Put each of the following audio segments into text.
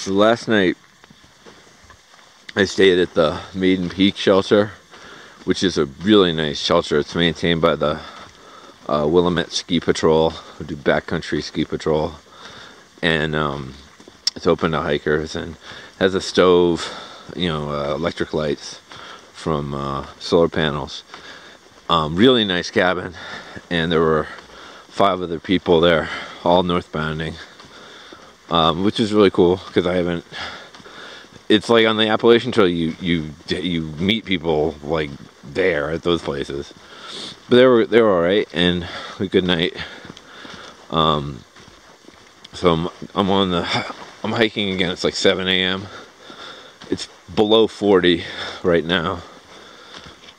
So last night I stayed at the Maiden Peak shelter, which is a really nice shelter. It's maintained by the Willamette Ski Patrol, who do backcountry ski patrol, and it's open to hikers and has a stove, electric lights from solar panels. Really nice cabin, and there were 5 other people there, all northbounding, which is really cool because I haven't. It's like on the Appalachian Trail, you meet people like there at those places, but they were all right and a good night. So I'm hiking again. It's like 7 a.m. It's below 40 right now.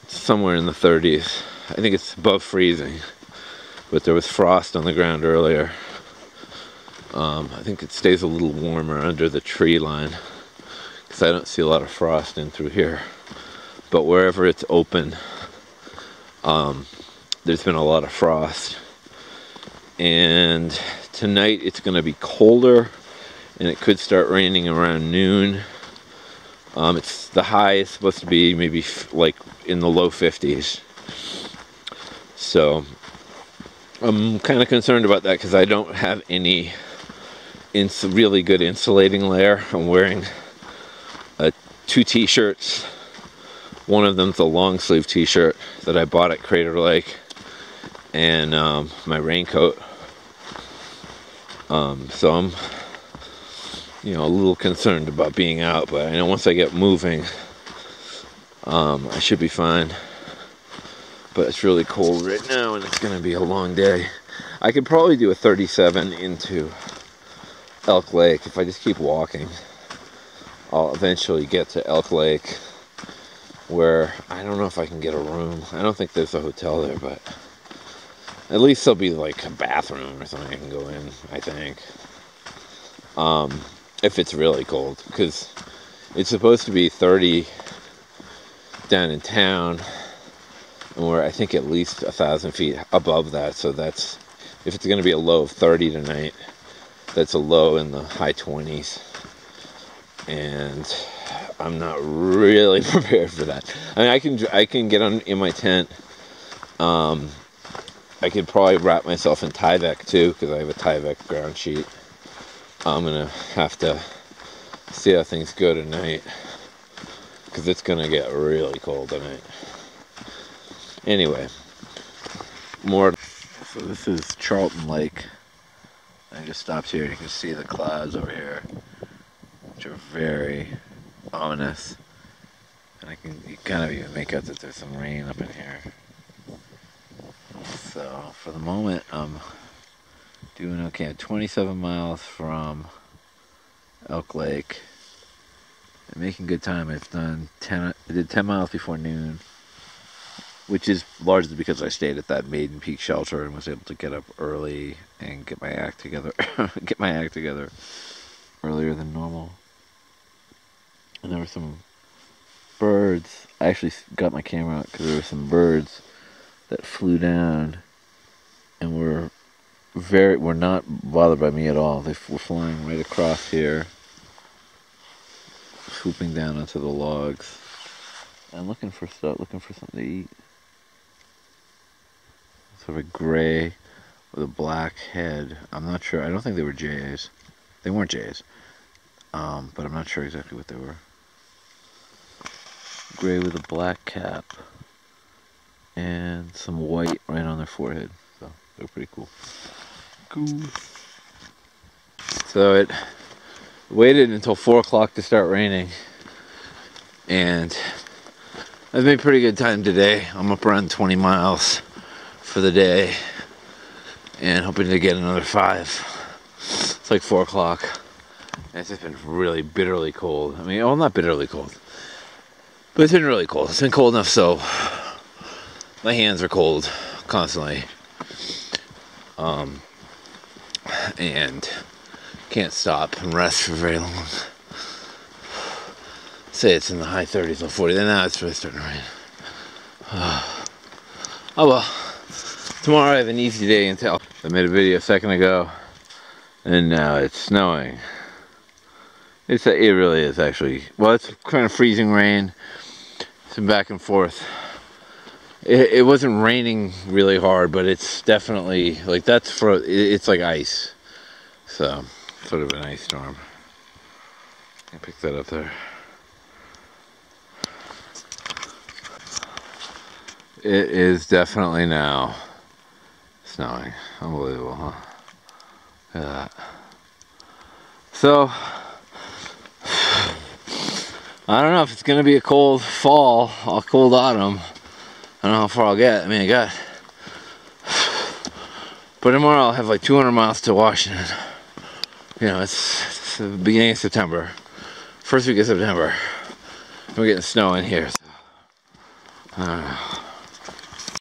It's somewhere in the 30s. I think it's above freezing, but there was frost on the ground earlier. I think it stays a little warmer under the tree line because I don't see a lot of frost in through here. But wherever it's open, there's been a lot of frost. And tonight it's going to be colder, and it could start raining around noon. It's the high is supposed to be maybe like in the low 50s. So I'm kind of concerned about that because I don't have any really good insulating layer. I'm wearing 2 t-shirts. One of them's a long sleeve t-shirt that I bought at Crater Lake, and my raincoat. So I'm a little concerned about being out, but I know once I get moving, I should be fine. But it's really cold right now, and it's going to be a long day. I could probably do a 37 into Elk Lake if I just keep walking. I'll eventually get to Elk Lake, where I don't know if I can get a room. I don't think there's a hotel there, but at least there'll be like a bathroom or something I can go in, I think. If it's really cold, because it's supposed to be 30 down in town, and we're I think at least 1,000 feet above that. So that's, if it's going to be a low of 30 tonight, that's a low in the high 20s, and I'm not really prepared for that. I mean, I can get in my tent. I could probably wrap myself in Tyvek too, because I have a Tyvek ground sheet. I'm gonna have to see how things go tonight, because it's gonna get really cold tonight. Anyway, more. So this is Charlton Lake. I just stopped here. You can see the clouds over here, which are very ominous, and you kind of even make out that there's some rain up in here. So for the moment, I'm doing okay. I'm 27 miles from Elk Lake. I'm making good time. I did 10 miles before noon, which is largely because I stayed at that Maiden Peak shelter and was able to get up early and get my act together. Get my act together earlier than normal. And there were some birds. I actually got my camera out because there were some birds that flew down and were not bothered by me at all. They were flying right across here, swooping down onto the logs. I'm looking for something to eat. Sort of a gray with a black head. I'm not sure. I don't think they were jays. They weren't jays. But I'm not sure exactly what they were. Gray with a black cap and some white right on their forehead. So they're pretty cool. So it waited until 4 o'clock to start raining, and I've made pretty good time today. I'm up around 20 miles for the day and hoping to get another 5. It's like 4 o'clock, and it's just been really bitterly cold. I mean, well, not bitterly cold, but it's been really cold. It's been cold enough so my hands are cold constantly, and can't stop and rest for very long. Say it's in the high 30s, low 40s, and now it's really starting to rain. Oh well, tomorrow I have an easy day until I made a video a second ago, and now it's snowing. It really is actually. Well, it's kind of freezing rain. It's been back and forth. It wasn't raining really hard, but it's definitely like it's like ice. So sort of an ice storm. I picked that up there. It is definitely now snowing. Unbelievable, huh? Look at that. So I don't know if it's gonna be a cold fall, a cold autumn. I don't know how far I'll get. I mean, but tomorrow I'll have like 200 miles to Washington. You know, it's the beginning of September, first week of September. We're getting snow in here. So, I don't know.